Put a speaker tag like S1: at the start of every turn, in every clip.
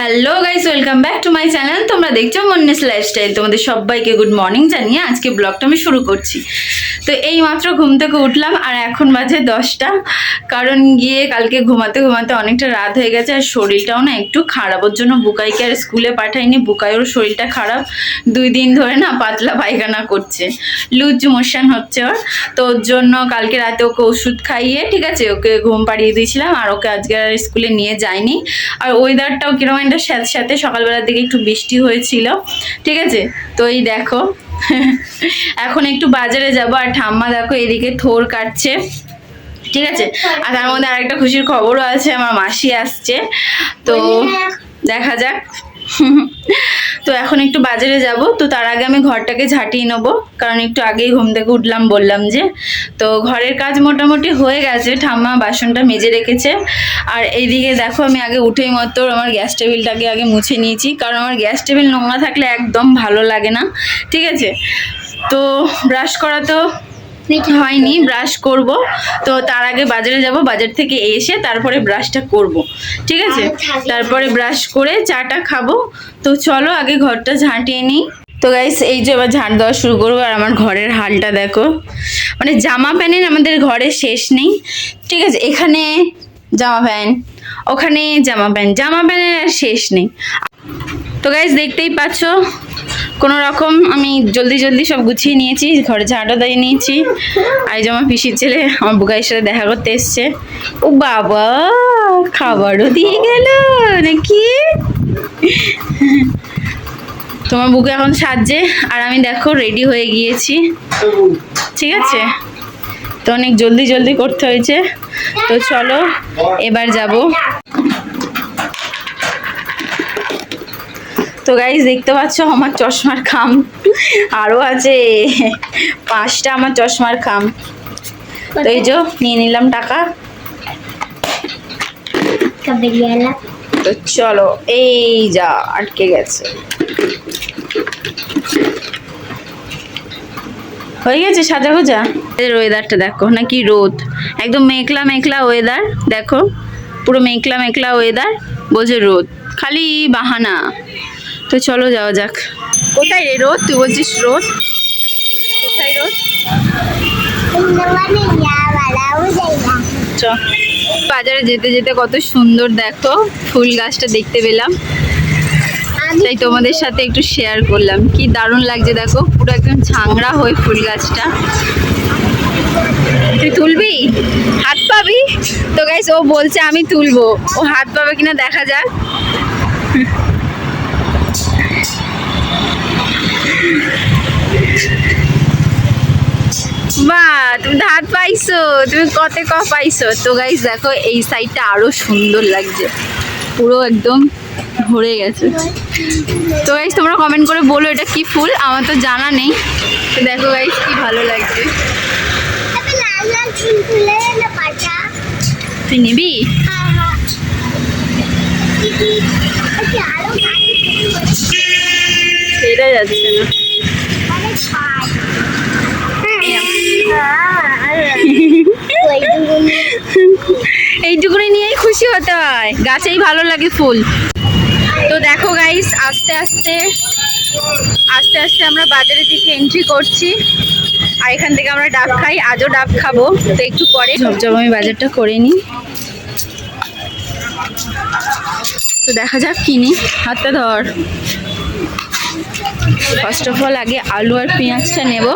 S1: Hello guys, welcome back to my channel. তোমরা দেখছো মন্নেস lifestyle. তোমাদের সবাইকে গুড মর্নিং জানিয়ে আজকে ব্লগটা আমি শুরু করছি। তো এই মাত্র ঘুম থেকে উঠলাম আর এখন বাজে 10টা। কারণ গিয়ে কালকে ঘুমাতে ঘুমাতে অনেকটা রাত হয়ে গেছে আর শরীরটাও না একটু খারাপ। ওর জন্য বুকাইকে আর স্কুলে পাঠাইনি। বুকাইয়ের শরীরটা খারাপ, 2 দিন ধরে না পাতলা পায়খানা করছে, লুজ মোশন হচ্ছে ওর। তো ওর জন্য কালকে রাতে ওকে ওষুধ খাইয়ে ঠিক আছে ওকে ঘুম পাড়িয়ে দিয়েছিলাম আর ওকে আজকে আর স্কুলে নিয়ে যাইনি। আর ওয়েদারটাও কিরকম একটা সাথে সকালবেলার দিকে একটু বৃষ্টি হয়েছিল, ঠিক আছে। তো এই দেখো এখন একটু বাজারে যাব আর ঠাম্মা দেখো এদিকে থোর কাটছে, ঠিক আছে। আর তার মধ্যে আরেকটা খুশির খবরও আছে, আমার মাসি আসছে। তো দেখা যাক। তো এখন একটু বাজারে যাব, তো তার আগে আমি ঘরটাকে ঝাঁটিয়ে নেবো, কারণ একটু আগেই ঘুম থেকে উঠলাম বললাম যে। তো ঘরের কাজ মোটামুটি হয়ে গেছে, ঠাম্মা বাসনটা মেজে রেখেছে। আর এইদিকে দেখো আমি আগে উঠেই মতো আমার গ্যাস টেবিলটাকে আগে মুছে নিয়েছি, কারণ আমার গ্যাস টেবিল নোংরা থাকলে একদম ভালো লাগে না, ঠিক আছে। তো ব্রাশ করা তো হয়নি, ব্রাশ করব। তো তার আগে বাজারে যাব, বাজার থেকে এসে তারপরে ব্রাশটা করব, ঠিক আছে। তারপরে ব্রাশ করে চাটা খাবো। তো চলো আগে ঘরটা ঝাঁটিয়ে নিই। তো গাইস এই যে এবার ঝাঁট দেওয়া শুরু করবো। আর আমার ঘরের হালটা দেখো, মানে জামা প্যান্টের আমাদের ঘরে শেষ নেই, ঠিক আছে। এখানে জামা প্যান্ট, ওখানে জামা প্যান্টের আর শেষ নেই। তো গাইস দেখতেই পাচ্ছ কোনো রকম আমি জলদি সব গুছিয়ে নিয়েছি, ঘরে ঝাঁটা দিয়ে নিয়েছি। আর এই যে আমার পিসির ছেলে আমার বুকাইয়ের সাথে দেখা করতে এসছে। ও বাবা, খাবারও দিয়ে গেল নাকি। তোমার বুকে এখন সাজছে আর আমি দেখো রেডি হয়ে গিয়েছি, ঠিক আছে। তো অনেক জলদি করতে হয়েছে। তো চলো এবার যাব। তো গাইস দেখতে পাচ্ছ আমার চশমার খাম আরও আছে 5টা আমার চশমার খাম। তো এই যে নিয়ে নিলাম টাকা। তো চলো, এই যা আটকে গেছে, হয়ে গেছে সাজা গোজা। ওয়েদারটা দেখো নাকি রোদ, একদম মেঘলা ওয়েদার দেখো, পুরো মেঘলা ওয়েদার, বলছে রোদ, খালি বাহানা। তো চলো যাওয়া যাক। কোথায় রে রোদ? তুই বলছিস রোদ, কোথায় রোদ? বাজারে যেতে যেতে কত সুন্দর দেখো ফুল গাছটা দেখতে পেলাম, তাই তোমাদের সাথে একটু শেয়ার করলাম। কি দারুণ লাগছে দেখো, পুরো একদম ঝাংড়া হয়ে ফুল গাছটা। তুই তুলবি? হাত পাবি? তো গাইস ও বলছে আমি তুলবো, ও হাত পাবে কিনা দেখা যাক। বাহ, তুমি তো হাত পাইছো, তুমি কতে পাইছো। তো গাইস দেখো এই সাইডটা আরো সুন্দর লাগছে, পুরো একদম ভরে গেছে। তো গাইস তোমরা কমেন্ট করে বলো এটা কি ফুল, আমার তো জানা নেই। তো দেখো গাইস কি ভালো লাগছে। তুই নিবি? এটা যাচ্ছে না। এইটুকুনি নিয়েই খুশি হতে হয়, গাছেই ভালো লাগে ফুল। তো দেখো গাইস আস্তে আস্তে আমরা বাজারের দিকে এন্ট্রি করছি। আর এখান থেকে আমরা ডাব খাই, আজও ডাব খাবো। তো একটু পরে ঝপঝপ আমি বাজারটা করে নিই। তো দেখা যাক কিনি, হাতটা ধর। ফার্স্ট অফ অল আগে আলু আর পেঁয়াজটা নেব।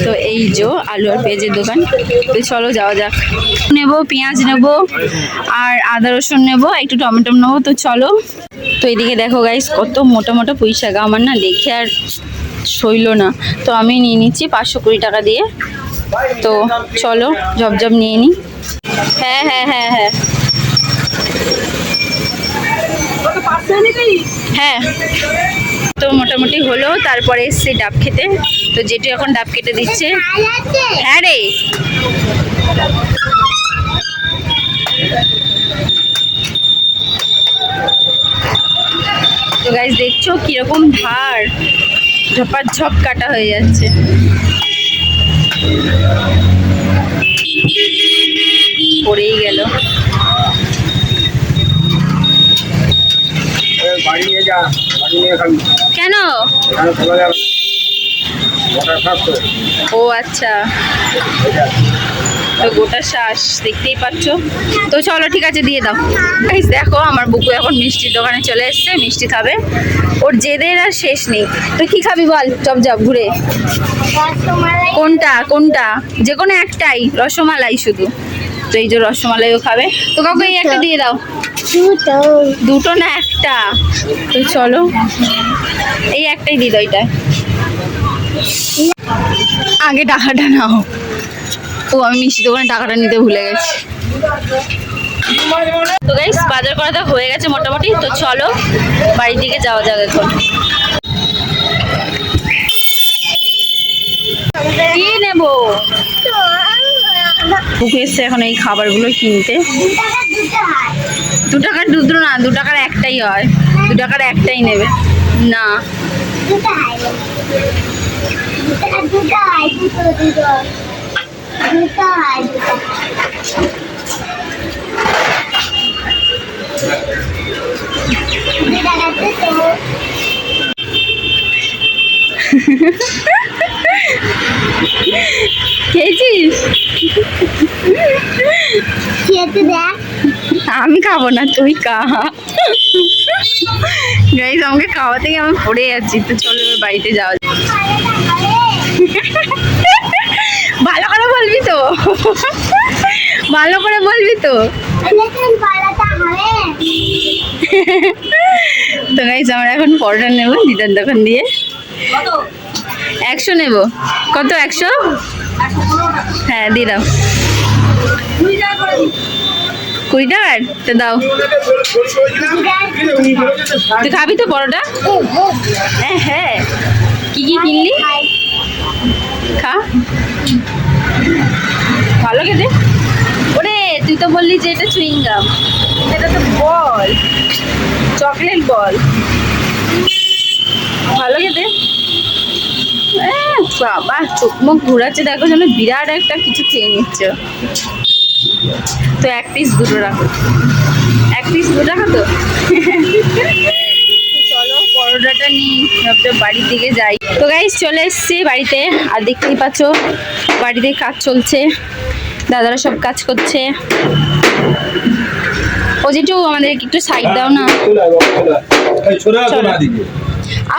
S1: তো এই যে আলু আর পেঁয়াজের দোকান। তো চলো যাওয়া যাক। নেব পেঁয়াজ নেব আর আদা রসুন নেব, একটু টমেটো নেবো। তো চলো। তো এদিকে দেখো গাইস কত মোটা পুঁই শাক, আমার না দেখে আর সইল না। তো আমি নিয়ে নিচ্ছি 520 টাকা দিয়ে। তো চলো ঝপঝপ নিয়ে নিই। হ্যাঁ হ্যাঁ, তো মোটামুটি হলো। তারপরে এসছে ডাব খেতে। তো যেটু এখন ডাব কেটে দিচ্ছে। হ্যাঁ রে, তো গাইস দেখছো কিরকম ধার, ঝপাঝপ কাটা হয়ে যাচ্ছে। পড়েই গেল।
S2: বাড়ি নিয়ে যা, বাড়ি নিয়ে খাবি।
S1: কেন?
S2: এখানে খোলা যাবে না, মোটর খাস তো।
S1: ও আচ্ছা, তো গোটা শ্বাস দেখতেই পাচ্ছ। তো চলো ঠিক আছে, দিয়ে দাও। গাইস দেখো, আমার বুকু এখন মিষ্টির দোকানে চলে এসছে, মিষ্টি খাবে। ওর জেদের আর শেষ নেই। তুই কি খাবি বল, চপ ঘুরে? কোনটা কোনটা? যে কোনো একটাই, রসমালাই শুধু। তো এই যে রসমালাইও খাবে। তো কাউকে এই একটা দিয়ে দাও। দুটো না একটা? তো চলো এই একটাই দিয়ে দাও। এটা আগে টাকাটা নাও। ও আমি মিষ্টি দোকানে টাকাটা নিতে ভুলে গেছি। তো গাইস বাজার করা তো হয়ে গেছে মোটামুটি। তো চলো বাড়ির দিকে যাওয়া যাক এখন। কি নেবো? বুক এসছে এখন এই খাবারগুলো কিনতে। 2 টাকার দুটো না, 2 টাকার একটাই হয়। 2 টাকার একটাই নেবে না? খেয়েছিস? আমি খাবো না, তুই খা। গাইস আমাকে খাওয়াতে গিয়ে আমি পড়ে যাচ্ছি। তো চলো এবার বাড়িতে যাওয়া যাক। ভালো করে বলবি তো? ভালো করে বলবি তো? তো গাইস আমরা এখন পরোটা নেবো দিদার দোকান দিয়ে। 100 নেবো। কত? 100? হ্যাঁ দিয়ে দাও। 20 টাকার? তো দাও। তুই খাবি তো পরোটা? হ্যাঁ। কি কি কিনলি? খা, ভালো খেতে। ওরে তুই তো বললি যে এটা চুইংগাম, এটা তো বল, চকলেট বল। ভালো খেতে। বাবা চোখ মুখ ঘুরাচ্ছে, দেখো যেন বিরাট একটা কিছু খেয়ে নিচ্ছে। তো 1 পিস 2 টাকা, 1 পিস 2 টাকা। তো চলো পরোটাটা নিই, ভাবতে বাড়ির দিকে যাই। তো গাইস চলে এসছি বাড়িতে, আর দেখতেই পাচ্ছ বাড়িতে কাজ চলছে, দাদারা সব কাজ করছে। ও যেটু আমাদের একটু সাইড দাও না।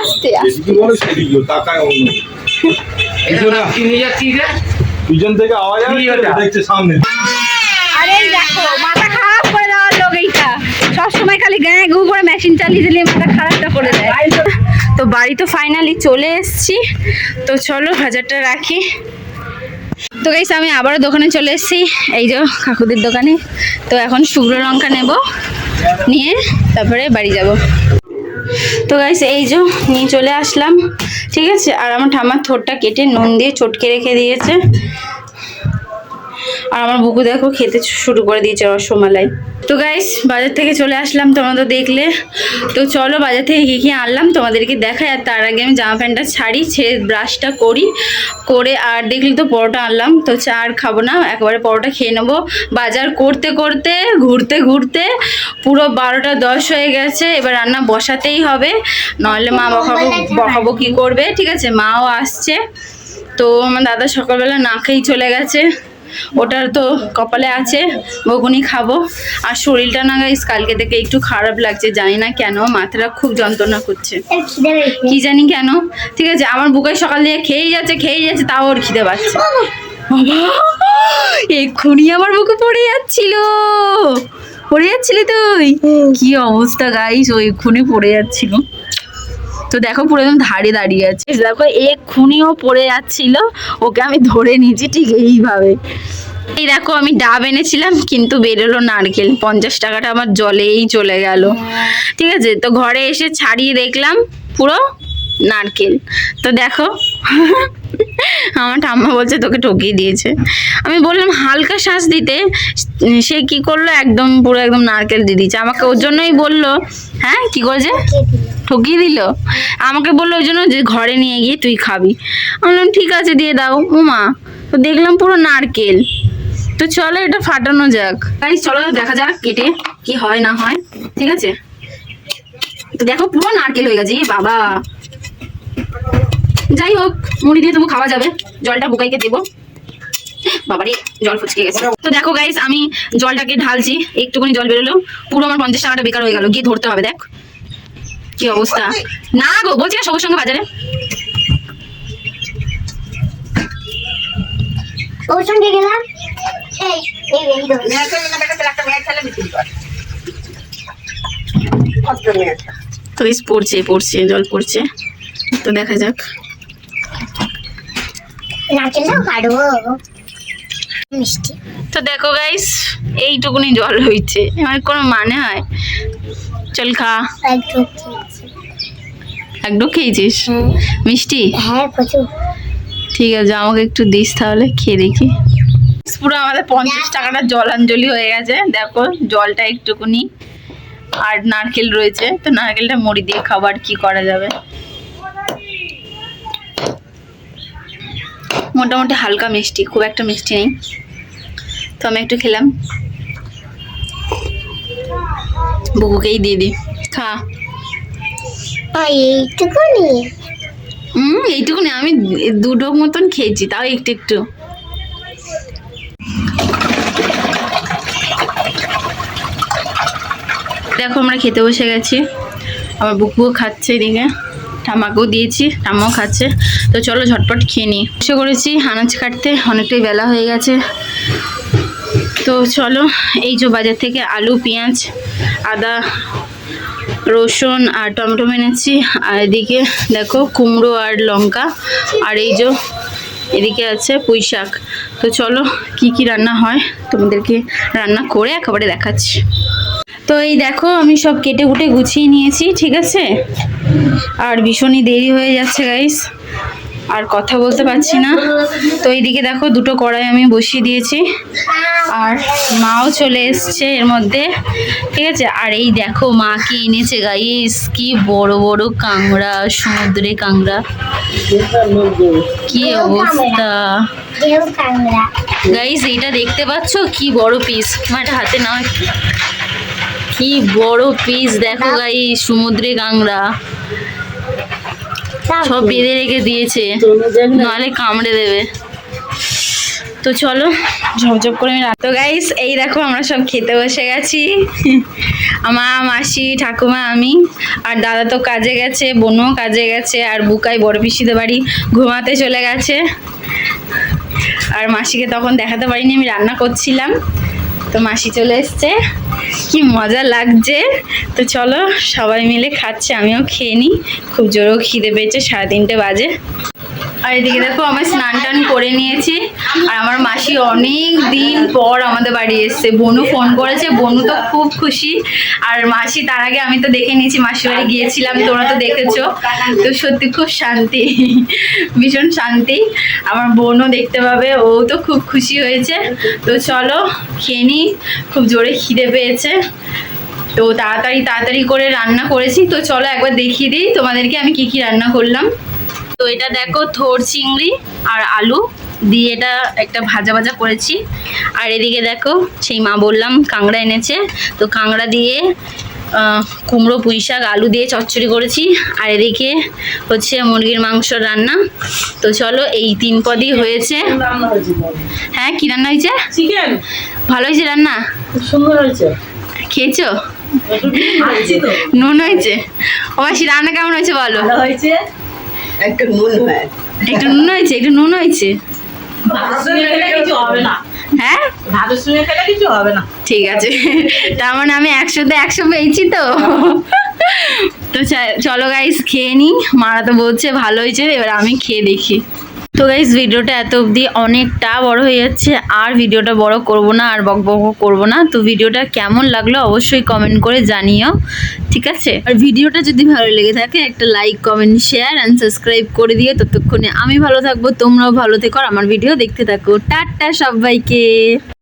S1: আস্তে আস্তে
S2: পিছন থেকে আওয়াজ দেখছে সামনে।
S1: আরে দেখো মাথা খারাপ করে দেওয়ার লোক এইটা, সবসময় খালি গায়ে ঘু করে মেশিন চালিয়ে দিলে মাথা খারাপটা করে দেয়। তো বাড়ি তো ফাইনালি চলে এসছি। তো চলো বাজারটা রাখি। তো গাইস আমি আবারও দোকানে চলে এসেছি, এই যে কাকুদের দোকানে। তো এখন শুকনো লঙ্কা নেব, নিয়ে তারপরে বাড়ি যাব। তো গাইস এই যে নিয়ে চলে আসলাম, ঠিক আছে। আর আমার ঠাম্মার ঠোঁটটা কেটে নুন দিয়ে চটকে রেখে দিয়েছে। আর আমার বুকু দেখো খেতে শুরু করে দিয়েছে রসমালাই। তো গাইস বাজার থেকে চলে আসলাম, তোমরা তো দেখলে। তো চলো বাজার থেকে কী কী আনলাম তোমাদেরকে দেখাই। আর তার আগে আমি জামা প্যান্টটা ছেড়ে ব্রাশটা করে আর দেখলি তো পরোটা আনলাম। তো চা আর খাবো না, একবারে পরোটা খেয়ে নেবো। বাজার করতে করতে ঘুরতে পুরো 12টা 10 হয়ে গেছে। এবার রান্না বসাতেই হবে, নাহলে মা বকাবো কি করবে, ঠিক আছে। মাও আসছে। তো আমার দাদা সকালবেলা না খেয়েই চলে গেছে, ওটার তো কপালে আছে, বকুনি খাবো। আর শরীরটা না গাইস কালকে থেকে একটু খারাপ লাগছে, জানি না কেন, মাথাটা খুব যন্ত্রণা করছে, কি জানি কেন। ঠিক আছে আমার বুকে সকাল দিয়ে খেয়েই যাচ্ছে, তাও ওর খিদে পাচ্ছে। এক্ষুনি আমার বুকে পড়ে যাচ্ছিলি তুই? কি অবস্থা গাইস, ও এক্ষুনি পড়ে যাচ্ছিল। তো দেখো পুরো একদম ধারে দাঁড়িয়ে আছে, দেখো এক্ষুনিও পড়ে যাচ্ছিল, ওকে আমি ধরে নিয়েছি ঠিক এইভাবে। এই দেখো আমি ডাব এনেছিলাম কিন্তু বেরোলো নারকেল, 50 টাকাটা আমার জলেই চলে গেল, ঠিক আছে। তো ঘরে এসে ছাড়িয়ে দেখলাম পুরো নারকেল। তো দেখো আমার ঠাম্মা বলছে তোকে ঠকিয়ে দিয়েছে। আমি বললাম হালকা শ্বাস দিতে, সে কি করলো একদম পুরো একদম নারকেল দিয়ে দিয়েছে আমাকে। ওর জন্যই বললো, হ্যাঁ কি করেছে, ঠকিয়ে দিল আমাকে, বললো ওই জন্য যে ঘরে নিয়ে গিয়ে তুই খাবি। আমি বললাম ঠিক আছে দিয়ে দাও। উমা তো দেখলাম পুরো নারকেল। তো চলো এটা ফাটানো যাক, চলো দেখা যাক কেটে কি হয় না হয়, ঠিক আছে। তো দেখো পুরো নারকেল হয়ে গেছে বাবা। যাই হোক মুড়ি দিয়ে তবু খাওয়া যাবে। জলটা বুকাইকে দেবো। বাবারে জল ফুচকে গেছে। তো দেখো গাইস আমি জলটাকে ঢালছি, একটুখানি জল বেরোলো, পুরো আমার 50 টাকাটা বেকার হয়ে গেল। গিয়ে ধরতে হবে, দেখ কি অবস্থা। না গো বলছি না সবুজ সঙ্গে বাজারে
S3: ওর সঙ্গে গেলাম এই ধর
S1: তো গাইস পড়ছে পড়ছে জল পড়ছে, তো দেখা যাক।
S3: নারকেলটাও কাটবো মিষ্টি।
S1: তো দেখো গাইস এইটুকুনি জল হয়েছে, আমার কোনো মানে হয়? চল খা।
S3: একদম খেয়েছি।
S1: একদম খেয়েছিস? মিষ্টি?
S3: হ্যাঁ প্রচুর।
S1: ঠিক আছে আমাকে একটু দিস তাহলে, খেয়ে দেখি। পুরো আমাদের 50 টাকাটা জলাঞ্জলি হয়ে গেছে। দেখো জলটা একটুকুনি আর নারকেল রয়েছে, তো নারকেলটা মুড়ি দিয়ে খাবার কি করা যাবে। মোটামুটি হালকা মিষ্টি, খুব একটা মিষ্টি নেই। তো আমি একটু খেলাম, বুকুকেই দিয়ে দিই। খা।
S3: এইটুকুনি
S1: এইটুকুনি আমি দুটো মতন খেয়েছি, তাও একটু একটু। দেখো আমরা খেতে বসে গেছি, আমার বুকুও খাচ্ছে, এদিকে ঠাম্মাকেও দিয়েছি, ঠাম্মাও খাচ্ছে। তো চলো ঝটপট খেয়ে নিই। বসে করেছি আনাজ কাটতে, অনেকটাই বেলা হয়ে গেছে। তো চলো এই যে বাজার থেকে আলু, পেঁয়াজ, আদা, রসুন আর টমেটো এনেছি। আর এদিকে দেখো কুমড়ো আর লঙ্কা, আর এই যে এদিকে আছে পুঁই শাক। তো চলো কি কি রান্না হয় তোমাদেরকে রান্না করে একেবারে দেখাচ্ছি। তো এই দেখো আমি সব কেটে কুটে গুছিয়ে নিয়েছি, ঠিক আছে। আর ভীষণই দেরি হয়ে যাচ্ছে গাইস, আর কথা বলতে পারছি না। তো এইদিকে দেখো দুটো কড়াই আমি বসিয়ে দিয়েছি, আর মাও চলে এসছে এর মধ্যে, ঠিক আছে। আর এই দেখো মা কি এনেছে গাইস, কি বড় বড় কাঁকড়া, সমুদ্রে কাঁকড়া, কি অবস্থা গাইস। এইটা দেখতে পাচ্ছ কি বড় পিস, মাটা হাতে নাও একটু। কি বড় পিস দেখো গাইস, সমুদ্রে কাঁকড়া সব বেঁধে রেখে দিয়েছে, নাহলে কামড়ে দেবে। তো চলো ঝপঝপ করে আমি তো গাইস এই দেখো আমরা সব খেতে বসে গেছি। আমার মাসি, ঠাকুমা, আমি আর দাদা তো কাজে গেছে, বোনও কাজে গেছে, আর বুকাই বড় পিসিদের বাড়ি ঘুমাতে চলে গেছে। আর মাসিকে তখন দেখাতে পারিনি, আমি রান্না করছিলাম। তো মাসি চলে এসছে, কি মজা লাগছে। তো চলো সবাই মিলে খাচ্ছে, আমিও খেয়ে নিই, খুব জোরেও খিদে পেয়েছে, 3:30 বাজে। আর এদিকে দেখো আমি স্নান টান করে নিয়েছি, আর আমার মাসি অনেক দিন পর আমাদের বাড়ি এসছে। বনু ফোন করেছে, বনু তো খুব খুশি। আর মাসি তার আগে আমি তো দেখে নিয়েছি, মাসির বাড়ি গিয়েছিলাম, তোমরা তো দেখেছো। তো সত্যি খুব শান্তি, ভীষণ শান্তি। আমার বোনও দেখতে পাবে, ও তো খুব খুশি হয়েছে। তো চলো খেয়ে নিই, খুব জোরে খিদে পেয়েছে। তো তাড়াতাড়ি করে রান্না করেছি। তো চলো একবার দেখিয়ে দিই তোমাদেরকে আমি কি কি রান্না করলাম। তো এটা দেখো থোর চিংড়ি আর আলু দিয়ে এটা একটা ভাজা করেছি। আর এদিকে দেখো সেই মা বললাম কাঁকড়া এনেছে, তো কাঁকড়া দিয়ে কুমড়ো, পুঁই শাক, আলু দিয়ে চচ্চড়ি করেছি। আর এদিকে হচ্ছে মুরগির মাংস রান্না। তো চলো এই 3 পদই হয়েছে। হ্যাঁ কি রান্না হয়েছে?
S4: চিকেন
S1: ভালো হয়েছে রান্না?
S4: খুব সুন্দর হয়েছে।
S1: খেয়েছো?
S4: খাচ্ছি তো।
S1: নুন হয়েছে? ও মাসি রান্না কেমন হয়েছে বলো?
S4: ভালো হয়েছে।
S2: একটা নুন হয়,
S1: একটু নুন হয়েছে, একটু নুন হয়েছে।
S4: ভাতের সঙ্গে খেলে কিছু হবে না।
S1: হ্যাঁ
S4: ভাতের সঙ্গে খেলে কিছু হবে না।
S1: ঠিক আছে, তার মানে আমি 100-তে 100 পেয়েছি তো। তো চলো গাইস খেয়ে নিই, মারা তো বলছে ভালো হয়েছে, এবার আমি খেয়ে দেখি। তো গাইস ভিডিওটা এত অবধি, অনেকটা বড় হয়ে যাচ্ছে, আর ভিডিওটা বড় করব না, আর বকবক করব না। তো ভিডিওটা কেমন লাগলো অবশ্যই কমেন্ট করে জানিও, ঠিক আছে। আর ভিডিওটা যদি ভালো লেগে থাকে একটা like, comment, share and subscribe করে দিয়ে ততক্ষণে আমি ভালো থাকবো, তোমরাও ভালো থেকো, আর আমার ভিডিও দেখতে থাকো। টাটা সবাইকে।